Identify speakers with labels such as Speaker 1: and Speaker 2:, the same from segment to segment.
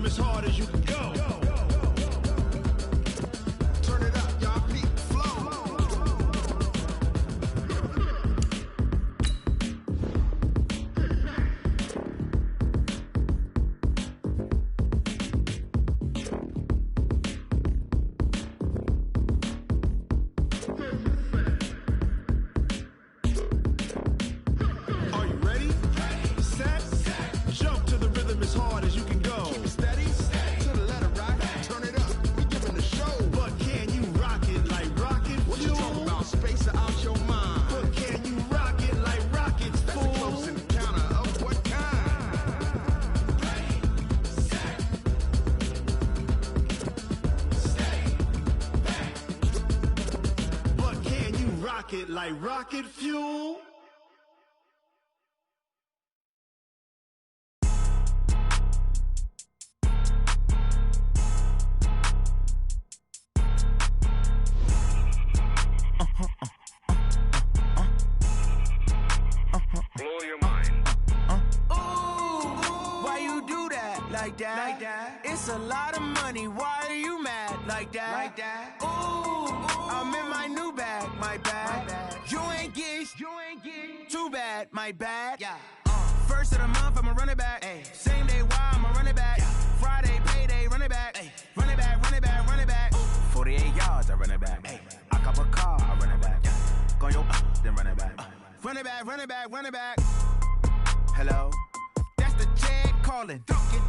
Speaker 1: rhythm as hard as you can go. Turn it up, y'all. Peak flow. Are you ready? Set. Jump to the rhythm as hard as you can go. Keep it steady. To the letter right. Turn it up. We giving the show. But can you rock it like rocket fuel? What you talking about? Space out your mind. But can you rock it like rockets, fool? That's a close encounter of what kind? Ready, set, stay back. But can you rock it like rocket fuel?
Speaker 2: Blow your mind.
Speaker 3: Why you do that like that? It's a lot of money. Why are you mad like that? Ooh, I'm in my new bag, my bag. You ain't get too bad, my bad. First of the month, I'ma run it back. Same day, why I'ma run it back. Friday, payday, run it back. Run it back, run it back, run it back. 48 yards, I run it back. I cop a car, I run it back. Go your then run it back. Run it back, run it back, run it back. Hello? That's the check calling.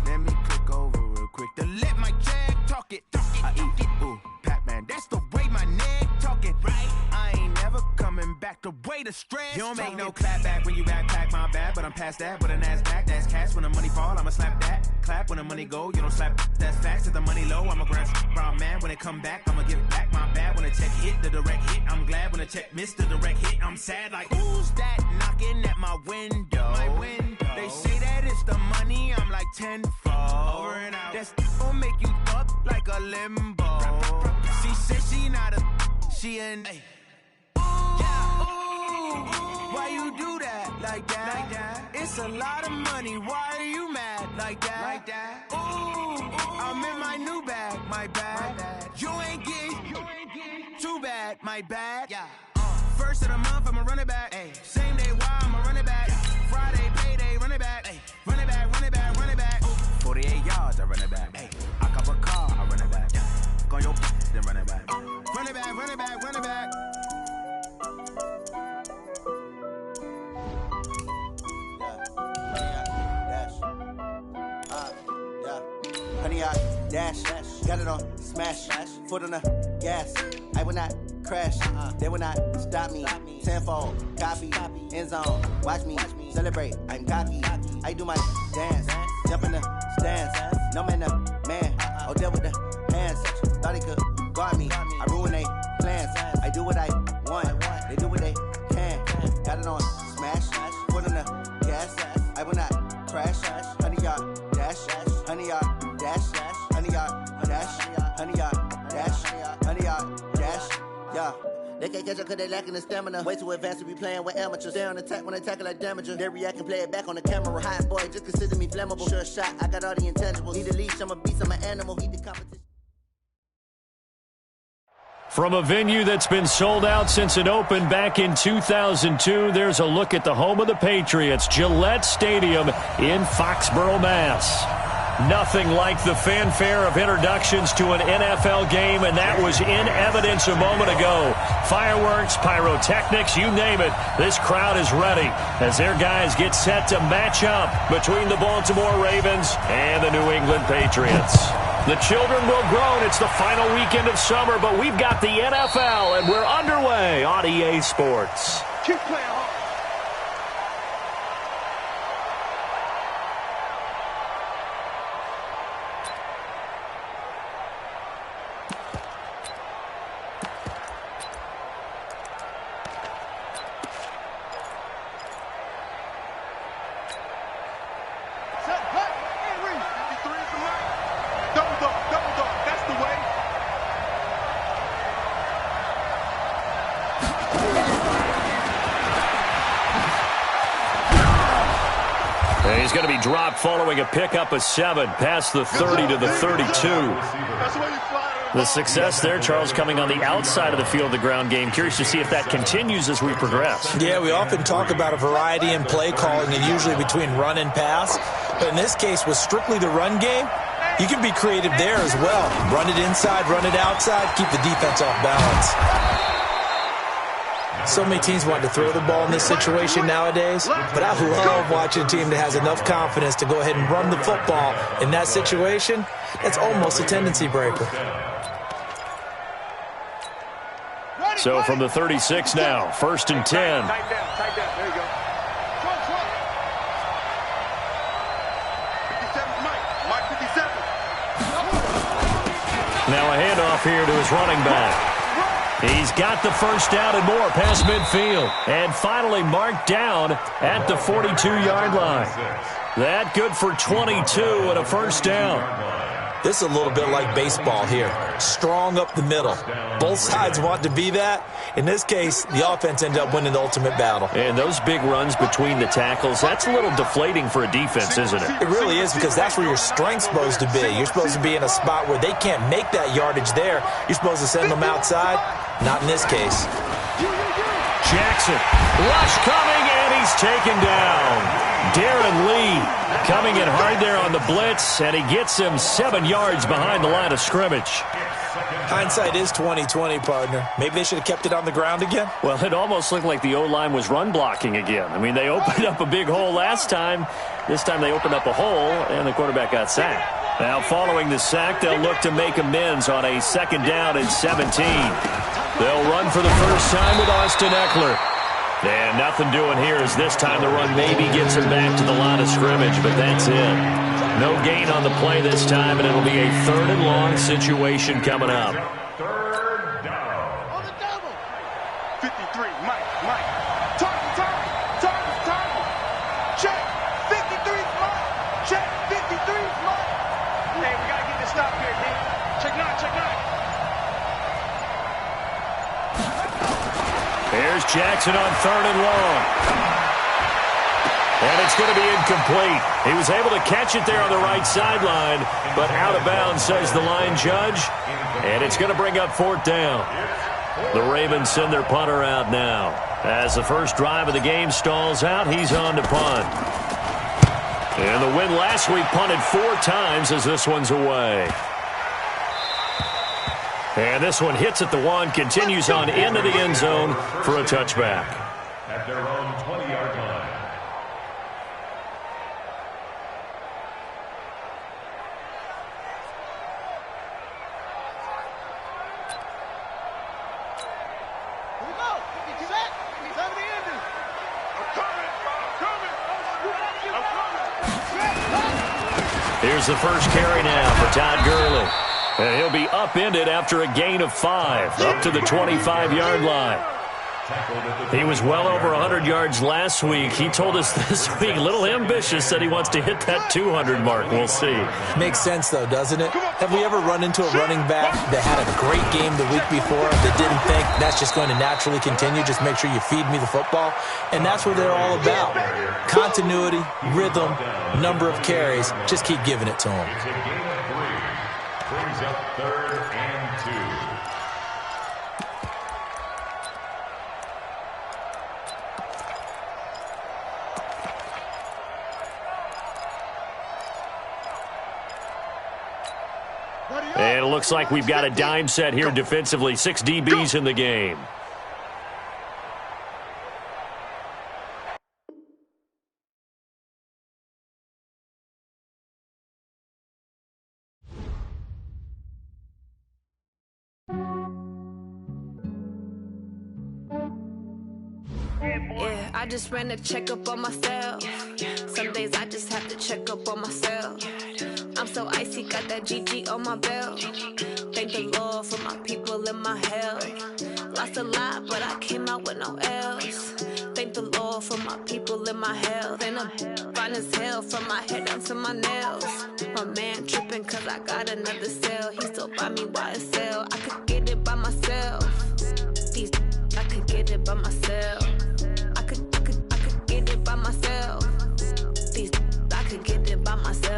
Speaker 3: Let me click over real quick to let my check talk it. I eat it, ooh, Pac-Man. That's the way my neck talking. Right? I ain't never coming back the way the stress. You don't make no clap back when you backpack my bad, but I'm past that. But a NASDAQ, that's cash. When the money fall, I'ma slap that. Clap when the money go, you don't slap. That's facts. If the money low, I'ma grab brown man. When it come back, I'ma give back my bad. When the check hit, the direct hit. I'm glad when the check missed the direct hit. I'm sad like, who's that knocking at my window? My window. They say that it's the money, I'm like tenfold. Over and out. That's gon' make you up like a limbo. She said she not a, she an. Why you do that like that? It's a lot of money. Why are you mad like that? Ooh, I'm in my new bag, my bag. You ain't get too bad, my bad. First of the month, I'ma run it back. Same day, why I'ma run it back. Friday, payday, run it back. Run it back, run it back, run it back. 48 yards, I run it back. I cop a car, I run it back. Go your then run it back. Run it back, run it back, run it back.
Speaker 4: Honey, I dash, got it on smash, foot on the gas. I will not crash, they will not stop me. Tenfold, copy, end zone, watch me celebrate. I'm cocky, I do my dance, jump in the stands. No man, the man, oh, deal with the hands. Thought he could guard me, I ruin they plans. I do what I want, they do what they can. Got it on smash, foot on the gas. I will not crash, honey, y'all dash, honey, y'all dash, honey, y'all dash, honey, y'all dash, honey, y'all dash, yeah. They can't catch up cause they lacking the stamina. Way too advanced to be playing with amateurs. Stay on attack when they tackle like damager. They react and play it back on the camera. Hot boy, just consider me flammable. Sure shot, I got all the intangibles. Need a leash, I'm a beast, I'm an animal. Heat the competition.
Speaker 5: From a venue that's been sold out since it opened back in 2002, there's a look at the home of the Patriots, Gillette Stadium in Foxborough, Mass. Nothing like the fanfare of introductions to an NFL game, and that was in evidence a moment ago. Fireworks, pyrotechnics, you name it. This crowd is ready as their guys get set to match up between the Baltimore Ravens and the New England Patriots. The children will grow, and it's the final weekend of summer, but we've got the NFL, and we're underway on EA Sports.
Speaker 1: Keep playing hard.
Speaker 5: And he's going to be dropped following a pickup of 7 past the 30 to the 32. The success there, Charles, coming on the outside of the field of the ground game. Curious to see if that continues as we progress.
Speaker 2: Yeah, we often talk about a variety in play calling and usually between run and pass. But in this case, with strictly the run game, you can be creative there as well. Run it inside, run it outside, keep the defense off balance. So many teams want to throw the ball in this situation nowadays, but I love watching a team that has enough confidence to go ahead and run the football in that situation. That's almost a tendency breaker.
Speaker 5: So from the 36 now, 1st and 10.
Speaker 1: Tight down. There you go. 57, Mike 57.
Speaker 5: Now a handoff here to his running back. He's got the first down and more past midfield. And finally marked down at the 42-yard line. That good for 22 and a first down.
Speaker 2: This is a little bit like baseball here. Strong up the middle. Both sides want to be that. In this case, the offense ended up winning the ultimate battle.
Speaker 5: And those big runs between the tackles, that's a little deflating for a defense, isn't it?
Speaker 2: It really is, because that's where your strength's supposed to be. You're supposed to be in a spot where they can't make that yardage there. You're supposed to send them outside. Not in this case.
Speaker 5: Jackson, rush coming, and he's taken down. Darren Lee coming in hard there on the blitz, and he gets him 7 yards behind the line of scrimmage.
Speaker 2: Hindsight is 20/20, partner. Maybe they should have kept it on the ground again.
Speaker 5: Well, it almost looked like the O-line was run blocking again. I mean, they opened up a big hole last time. This time they opened up a hole, and the quarterback got sacked. Now, following the sack, they'll look to make amends on a 2nd down and 17. They'll run for the first time with Austin Eckler. And nothing doing here as this time the run maybe gets him back to the line of scrimmage, but that's it. No gain on the play this time, and it'll be a 3rd and long situation coming up.
Speaker 1: 3rd down. On the double. 53, Mike. Target. Check. 53's Mike. Check. 53's Mike. Hey, we got to get this stop here, D. Check 9.
Speaker 5: Here's Jackson on 3rd and long. And it's going to be incomplete. He was able to catch it there on the right sideline, but out of bounds, says the line judge. And it's going to bring up 4th down. The Ravens send their punter out now. As the first drive of the game stalls out, he's on to punt. And the win last week punted 4 times as this one's away. And this one hits at the 1, continues on into the end zone for a touchback.
Speaker 6: At their own 20-yard line.
Speaker 1: Here we go. Get set. He's over the ending. I'm coming.
Speaker 5: Here's the first carry now for Todd Gurley. And he'll be upended after a gain of 5, up to the 25-yard line. He was well over 100 yards last week. He told us this week, a little ambitious, said he wants to hit that 200 mark. We'll see.
Speaker 2: Makes sense, though, doesn't it? Have we ever run into a running back that had a great game the week before that didn't think that's just going to naturally continue? Just make sure you feed me the football. And that's what they're all about. Continuity, rhythm, number of carries. Just keep giving it to them.
Speaker 6: Brings up 3rd and 2.
Speaker 5: And it looks like we've got a dime set here defensively. 6 DBs in the game.
Speaker 7: Yeah, I just ran a checkup on myself. Some days I just have to check up on myself. I'm so icy, got that GG on my belt. Thank the Lord for my people and my health. Lost a lot, but I came out with no L's. Thank the Lord for my people and my health. And I'm fine as hell from my head down to my nails. My man tripping cause I got another cell. He still buy me YSL. I could get it by myself. These I could get it by myself. I could get it by myself. These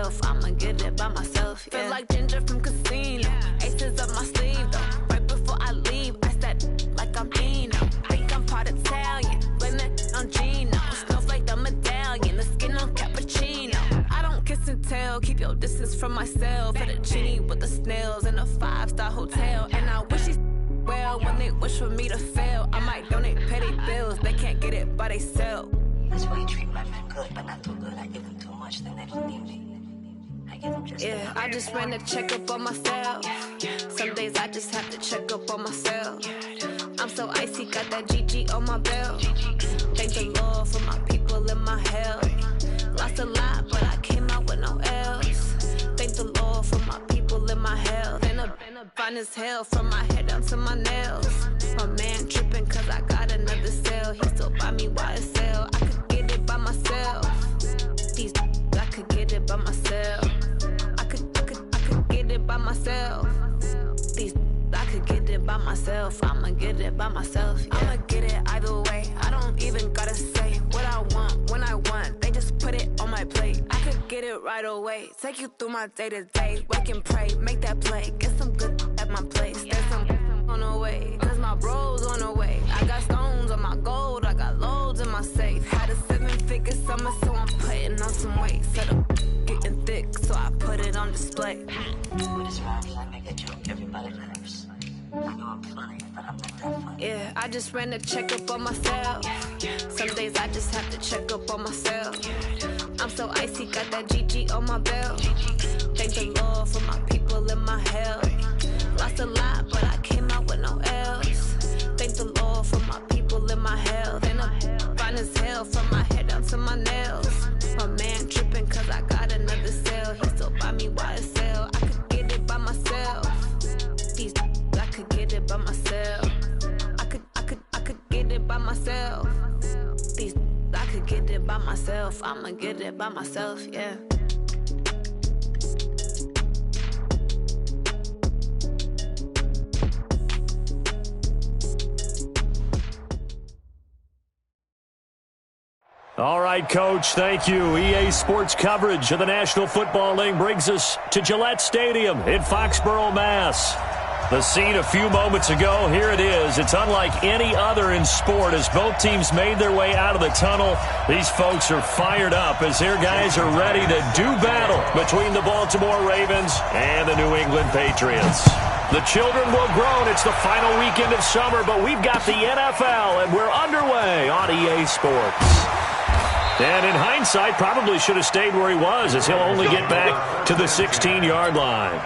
Speaker 7: myself. I'ma get it by myself. Yeah. Feel like Ginger from Casino. Aces up my sleeve though. Right before I leave, I said like I'm Eno. Think I'm part Italian. Blame it on Gino. Snowflake the medallion. The skin on cappuccino. I don't kiss and tell. Keep your distance from myself. Fettuccine with the snails in a 5-star hotel. And I wish he's well when they wish for me to fail. I might donate petty bills. They can't get it by themselves.
Speaker 8: That's why you treat my men good, but not too good. I give them too much, then they don't need me. I give them just
Speaker 7: yeah, I just ran a checkup on myself. Some days I just have to check up on myself. I'm so icy, got that GG on my belt. Thank the Lord for my people in my health. Lost a lot, but I came out with no else. Thank the Lord for my people in my health. And a fine as hell from my head down to my nails. My man tripping cause I got another cell. He still buy me YSL. I could get it by myself. These I could get it by myself. I could get it by myself. These I could get it by myself. I'ma get it by myself. Yeah. I'ma get it either way. I don't even gotta say what I want when I want. They just put it on my plate. I could get it right away. Take you through my day to day. Wake and pray, make that play. Get some good at my place. There's some on the way. Cause my bro's on the way. I got stones on my gold. I got loads in my safe. Had a 7-figure summer, so I'm putting on some weight. Set up getting thick, so I put it on display.
Speaker 8: with this rhymes, I make a joke, everybody laughs. I know I'm funny, but I'm not that funny.
Speaker 7: Yeah, I just ran a checkup on myself. Some days I just have to check up on myself. I'm so icy, got that GG on my belt. Thank the Lord for my people in my health. Lost a lot, but I came out with no else. Thank the Lord for my people in my health. And I'm fine as hell from my head down to my nails. My man tripping cause I got another cell. He still buy me YSL. I could get it by myself. These I could get it by myself. I could get it by myself. These I could get it by myself. I'ma get it by myself, yeah.
Speaker 5: All right, Coach, thank you. EA Sports coverage of the National Football League brings us to Gillette Stadium in Foxborough, Mass. The scene a few moments ago, here it is. It's unlike any other in sport as both teams made their way out of the tunnel. These folks are fired up as their guys are ready to do battle between the Baltimore Ravens and the New England Patriots. The children will groan. It's the final weekend of summer, but we've got the NFL, and we're underway on EA Sports. And in hindsight, probably should have stayed where he was as he'll only get back to the 16-yard line.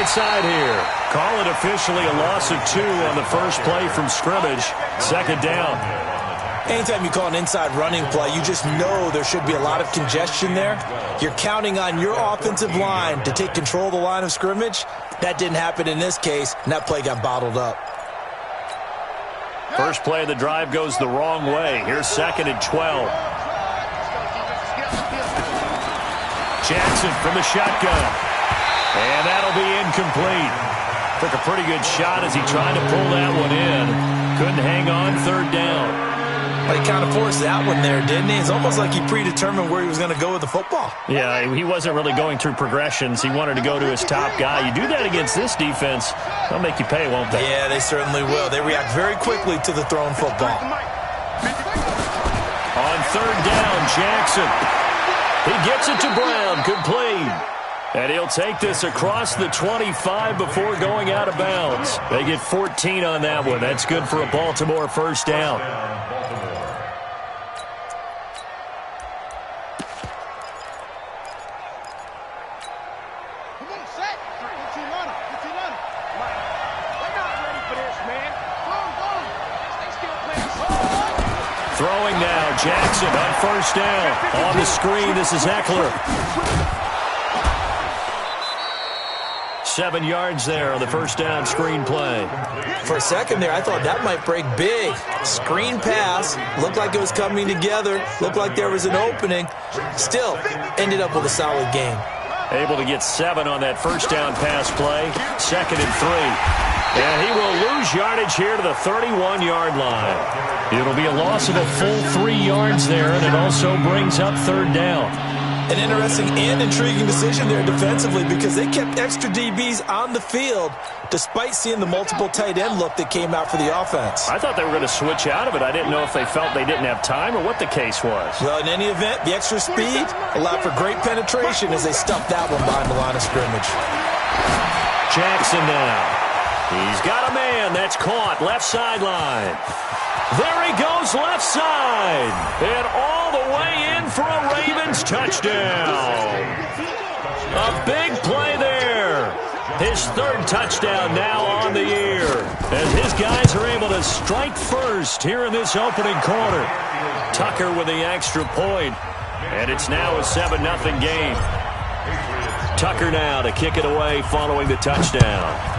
Speaker 5: Side here. Call it officially a loss of 2 on the first play from scrimmage. Second down.
Speaker 2: Anytime you call an inside running play, you just know there should be a lot of congestion there. You're counting on your offensive line to take control of the line of scrimmage. That didn't happen in this case, and that play got bottled up.
Speaker 5: First play of the drive goes the wrong way. Here's 2nd and 12. Jackson from the shotgun. And that'll be incomplete. Took a pretty good shot as he tried to pull that one in. Couldn't hang on, 3rd down.
Speaker 2: But he kind of forced that one there, didn't he? It's almost like he predetermined where he was going to go with the football.
Speaker 5: Yeah, he wasn't really going through progressions. He wanted to go to his top guy. You do that against this defense, they'll make you pay, won't they?
Speaker 2: Yeah, they certainly will. They react very quickly to the thrown football.
Speaker 5: On 3rd down, Jackson. He gets it to Brown, complete. And he'll take this across the 25 before going out of bounds. They get 14 on that one. That's good for a Baltimore first down. Throwing now, Jackson on first down. On the screen, this is Eckler. 7 yards there on the first down screen play.
Speaker 2: For a second there, I thought that might break big. Screen pass, looked like it was coming together, looked like there was an opening. Still, ended up with a solid game.
Speaker 5: Able to get 7 on that first down pass play. 2nd and 3. And he will lose yardage here to the 31-yard line. It'll be a loss of a full 3 yards there, and it also brings up 3rd down.
Speaker 2: An interesting and intriguing decision there defensively because they kept extra DBs on the field despite seeing the multiple tight end look that came out for the offense.
Speaker 5: I thought they were going to switch out of it. I didn't know if they felt they didn't have time or what the case was.
Speaker 2: Well, in any event, the extra speed allowed for great penetration as they stuffed that one behind the line of scrimmage.
Speaker 5: Jackson now. He's got a man that's caught left sideline. There he goes left side. And all the way in for a Ravens touchdown. A big play there. His 3rd touchdown now on the year. As his guys are able to strike first here in this opening quarter. Tucker with the extra point. And it's now a 7-0 game. Tucker now to kick it away following the touchdown.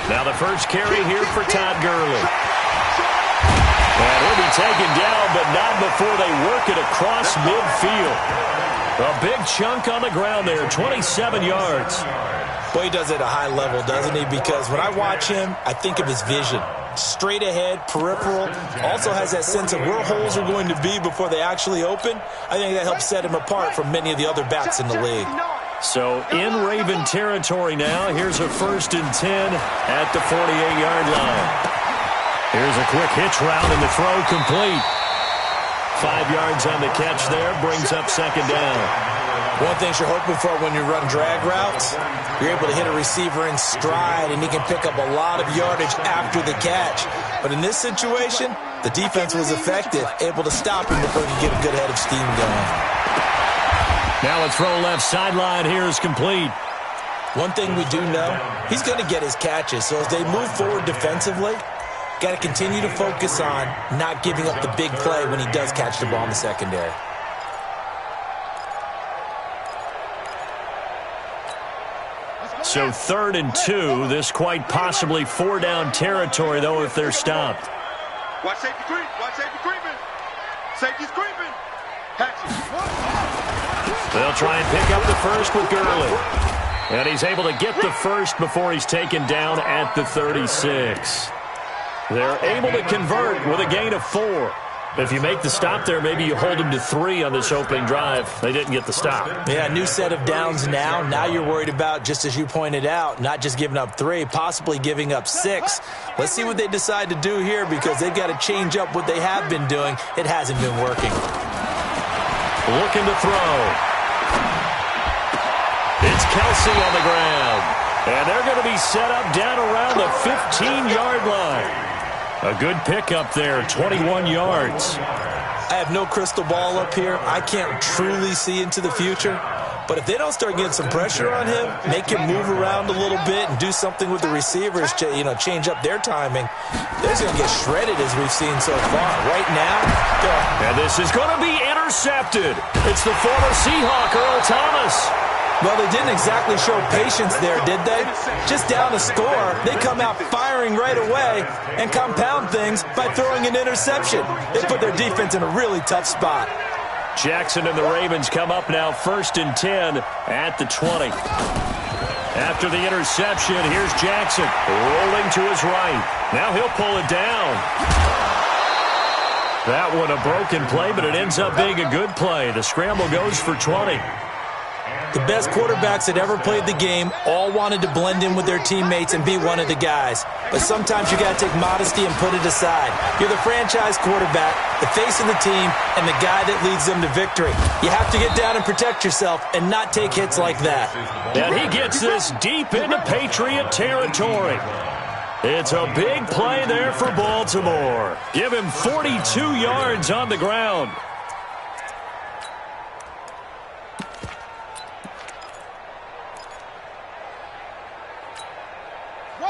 Speaker 5: Now the first carry here for Todd Gurley. And he'll be taken down, but not before they work it across midfield. A big chunk on the ground there, 27 yards.
Speaker 2: Boy, he does it at a high level, doesn't he? Because when I watch him, I think of his vision. Straight ahead, peripheral. Also has that sense of where holes are going to be before they actually open. I think that helps set him apart from many of the other backs in the league.
Speaker 5: So in Raven territory now. Here's a 1st and 10 at the 48-yard line. Here's a quick hitch route and the throw complete. 5 yards on the catch there. Brings up 2nd down.
Speaker 2: One thing you're hoping for when you run drag routes, you're able to hit a receiver in stride and he can pick up a lot of yardage after the catch. But in this situation, the defense was effective, able to stop him before he could get a good head of steam going.
Speaker 5: Now a throw left sideline here is complete.
Speaker 2: One thing we do know, he's going to get his catches. So as they move forward defensively, got to continue to focus on not giving up the big play when he does catch the ball in the secondary.
Speaker 5: So 3rd and 2. This quite possibly 4-down territory, though, if they're stopped.
Speaker 9: Watch safety creep. Watch safety creeping. Safety's creeping. Catch it.
Speaker 5: They'll try and pick up the first with Gurley. And he's able to get the first before he's taken down at the 36. They're able to convert with a gain of 4. If you make the stop there, maybe you hold them to 3 on this opening drive. They didn't get the stop.
Speaker 2: Yeah, new set of downs now. Now you're worried about, just as you pointed out, not just giving up 3, possibly giving up 6. Let's see what they decide to do here because they've got to change up what they have been doing. It hasn't been working.
Speaker 5: Looking to throw. It's Kelsey on the ground. And they're going to be set up down around the 15-yard line. A good pickup there, 21 yards.
Speaker 2: I have no crystal ball up here. I can't truly see into the future. But if they don't start getting some pressure on him, make him move around a little bit and do something with the receivers, change up their timing, they're going to get shredded as we've seen so far. Right now,
Speaker 5: and this is going to be intercepted. It's the former Seahawk, Earl Thomas.
Speaker 2: Well, they didn't exactly show patience there, did they? Just down a score, they come out firing right away and compound things by throwing an interception. They put their defense in a really tough spot.
Speaker 5: Jackson and the Ravens come up now 1st and 10 at the 20. After the interception, here's Jackson rolling to his right. Now he'll pull it down. That one a broken play, but it ends up being a good play. The scramble goes for 20.
Speaker 2: The best quarterbacks that ever played the game all wanted to blend in with their teammates and be one of the guys. But sometimes you got to take modesty and put it aside. You're the franchise quarterback, the face of the team, and the guy that leads them to victory. You have to get down and protect yourself and not take hits like that.
Speaker 5: And he gets this deep into Patriot territory. It's a big play there for Baltimore. Give him 42 yards on the ground.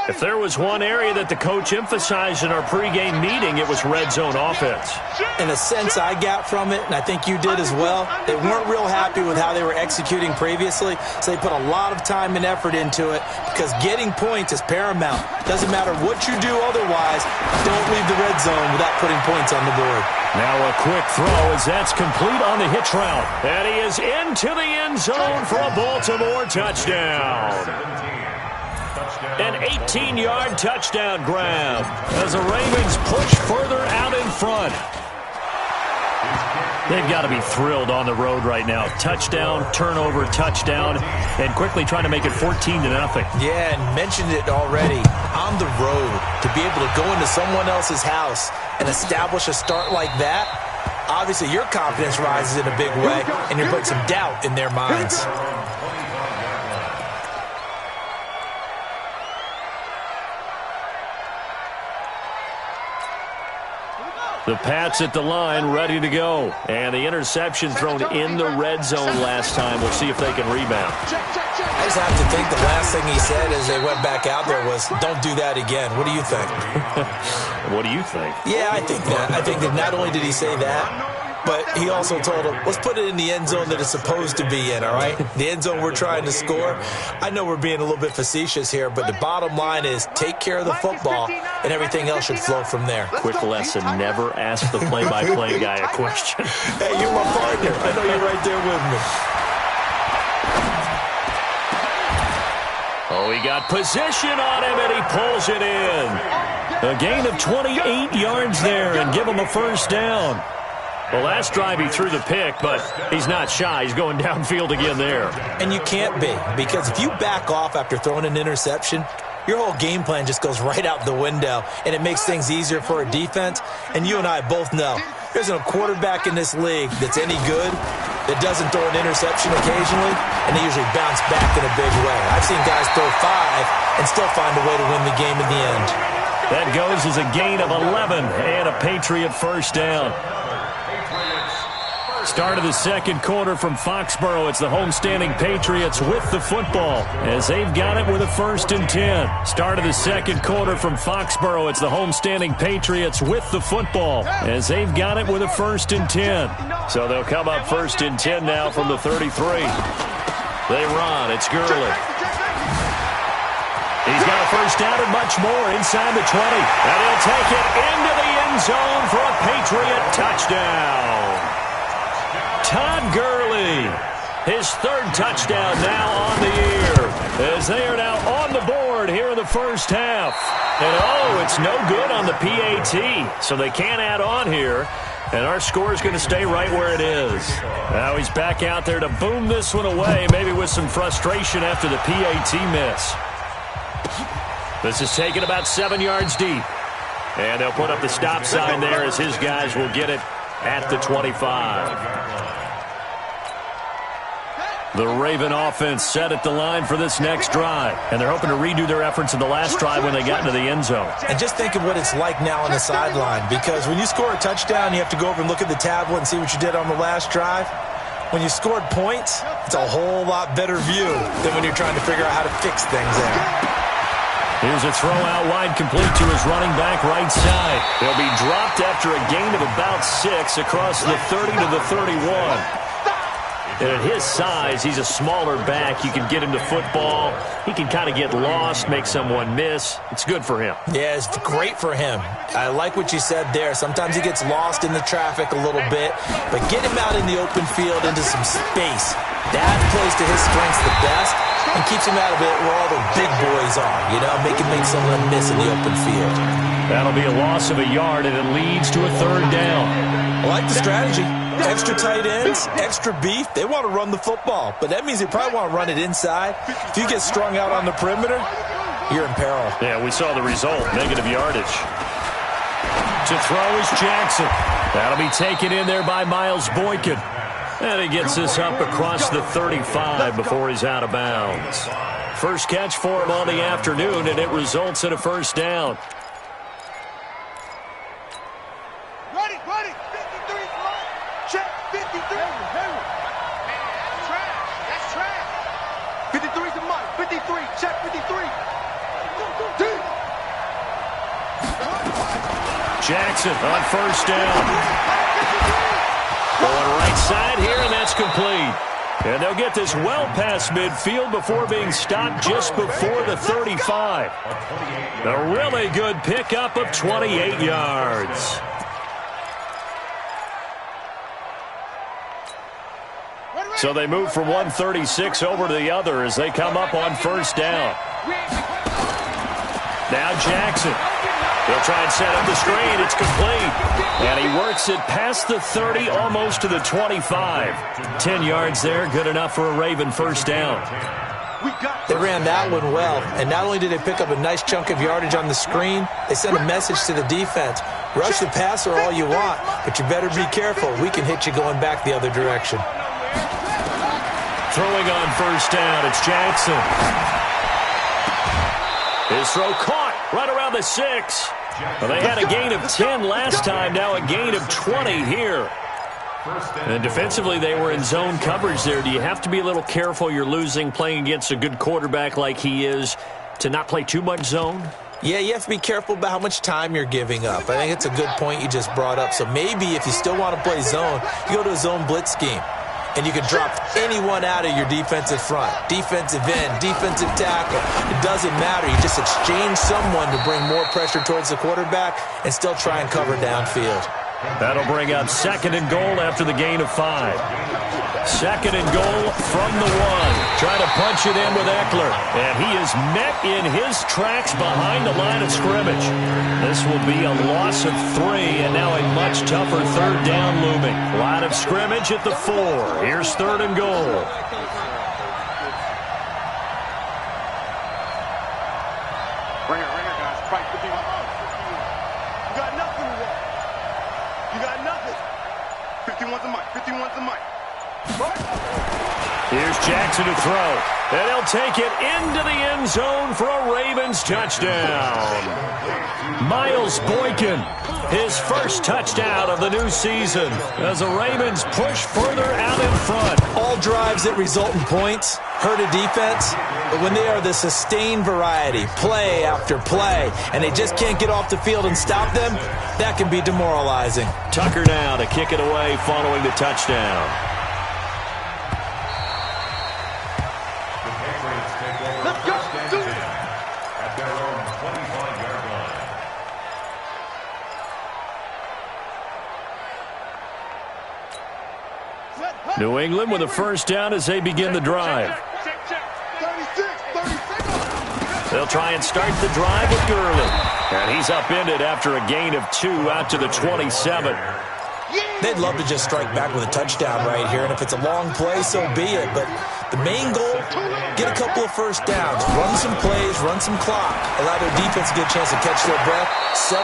Speaker 5: If there was one area that the coach emphasized in our pregame meeting, it was red zone offense.
Speaker 2: In a sense I got from it, and I think you did as well, they weren't real happy with how they were executing previously, so they put a lot of time and effort into it because getting points is paramount. Doesn't matter what you do otherwise, don't leave the red zone without putting points on the board.
Speaker 5: Now a quick throw as that's complete on the hitch route. And he is into the end zone for a Baltimore touchdown. An 18-yard touchdown grab as the Ravens push further out in front. They've got to be thrilled on the road right now. Touchdown, turnover, touchdown, and quickly trying to make it 14-0.
Speaker 2: Yeah, and mentioned it already. On the road, to be able to go into someone else's house and establish a start like that, obviously your confidence rises in a big way, and you're putting some doubt in their minds.
Speaker 5: The Pats at the line, ready to go. And the interception thrown in the red zone last time. We'll see if they can rebound.
Speaker 2: I just have to think the last thing he said as they went back out there was, don't do that again. What do you think?
Speaker 5: What do you think?
Speaker 2: Yeah, I think that. I think that not only did he say that, but he also told him, let's put it in the end zone that it's supposed to be in, all right? The end zone we're trying to score. I know we're being a little bit facetious here, but the bottom line is take care of the football, and everything else should flow from there.
Speaker 5: Quick lesson, never ask the play-by-play guy a question.
Speaker 2: Hey, you're my partner. I know you're right there with me.
Speaker 5: Oh, he got position on him, and he pulls it in. A gain of 28 yards there, and give him a first down. Well, last drive he threw the pick, but he's not shy. He's going downfield again there.
Speaker 2: And you can't be, because if you back off after throwing an interception, your whole game plan just goes right out the window, and it makes things easier for a defense. And you and I both know there's no quarterback in this league that's any good that doesn't throw an interception occasionally, and they usually bounce back in a big way. I've seen guys throw 5 and still find a way to win the game in the end.
Speaker 5: That goes as a gain of 11 and a Patriot first down. Start of the second quarter from Foxborough. It's the homestanding Patriots with the football as they've got it with a 1st and 10. Start of the second quarter from Foxborough. It's the homestanding Patriots with the football as they've got it with a 1st and 10. So they'll come up 1st and 10 now from the 33. They run. It's Gurley. He's got a first down and much more inside the 20. And he'll take it into the end zone for a Patriot touchdown. Todd Gurley, his 3rd touchdown now on the year, as they are now on the board here in the first half. And it's no good on the PAT, so they can't add on here. And our score is going to stay right where it is. Now he's back out there to boom this one away, maybe with some frustration after the PAT miss. This is taken about 7 yards deep. And they'll put up the stop sign there as his guys will get it at the 25. The Raven offense set at the line for this next drive, and they're hoping to redo their efforts in the last drive when they got into the end zone.
Speaker 2: And just think of what it's like now on the sideline, because when you score a touchdown, you have to go over and look at the tablet and see what you did on the last drive. When you scored points, it's a whole lot better view than when you're trying to figure out how to fix things there.
Speaker 5: Here's a throw out wide, complete to his running back right side. He'll be dropped after a gain of about 6 across the 30 to the 31. And at his size, he's a smaller back. You can get him to football. He can kind of get lost, make someone miss. It's good for him.
Speaker 2: Yeah, it's great for him. I like what you said there. Sometimes he gets lost in the traffic a little bit, but get him out in the open field into some space. That plays to his strengths the best and keeps him out of it where all the big boys are, make him make someone miss in the open field.
Speaker 5: That'll be a loss of a yard, and it leads to a 3rd down.
Speaker 2: I like the strategy. Extra tight ends, extra beef. They want to run the football, but that means they probably want to run it inside. If you get strung out on the perimeter, you're in peril.
Speaker 5: Yeah, we saw the result, negative yardage. To throw is Jackson. That'll be taken in there by Miles Boykin. And he gets this up across the 35 before he's out of bounds. First catch for him on the afternoon, and it results in a first down.
Speaker 9: Ready. 53 front. Check. 53. That's trash. 53 is a must. 53. Check. 53.
Speaker 5: Jackson on first down. Going right side here, and that's complete. And they'll get this well past midfield before being stopped just before the 35. A really good pickup of 28 yards. So they move from 136 over to the other as they come up on first down. Now Jackson. He'll try and set up the screen. It's complete. And he works it past the 30, almost to the 25. 10 yards there, good enough for a Raven first down.
Speaker 2: They ran that one well, and not only did they pick up a nice chunk of yardage on the screen, they sent a message to the defense. Rush the passer all you want, but you better be careful. We can hit you going back the other direction.
Speaker 5: Throwing on first down, it's Jackson. His throw caught right around the 6. Well, they had a gain of 10 last time, now a gain of 20 here. And defensively, they were in zone coverage there. Do you have to be a little careful you're losing playing against a good quarterback like he is to not play too much zone?
Speaker 2: Yeah, you have to be careful about how much time you're giving up. I think it's a good point you just brought up. So maybe if you still want to play zone, you go to a zone blitz scheme. And you can drop anyone out of your defensive front. Defensive end, defensive tackle. It doesn't matter. You just exchange someone to bring more pressure towards the quarterback and still try and cover downfield.
Speaker 5: That'll bring up 2nd and goal after the gain of 5. 2nd and goal from the 1. Trying to punch it in with Eckler. And he is met in his tracks behind the line of scrimmage. This will be a loss of 3, and now a much tougher 3rd down looming. Line of scrimmage at the 4. Here's 3rd and goal.
Speaker 9: Bring it, guys. Fight 51. You got nothing to walk. You got nothing. 51's a mic. 51's a mic.
Speaker 5: Here's Jackson to throw. And he'll take it into the end zone for a Ravens touchdown. Miles Boykin, his first touchdown of the new season as the Ravens push further out in front.
Speaker 2: All drives that result in points hurt a defense, but when they are the sustained variety, play after play, and they just can't get off the field and stop them, that can be demoralizing.
Speaker 5: Tucker now to kick it away following the touchdown. New England with a first down as they begin the drive. They'll try and start the drive with Gurley. And he's upended after a gain of 2 out to the 27.
Speaker 2: They'd love to just strike back with a touchdown right here, and if it's a long play, so be it. But the main goal, get a couple of first downs, run some plays, run some clock, allow their defense to get a chance to catch their breath, settle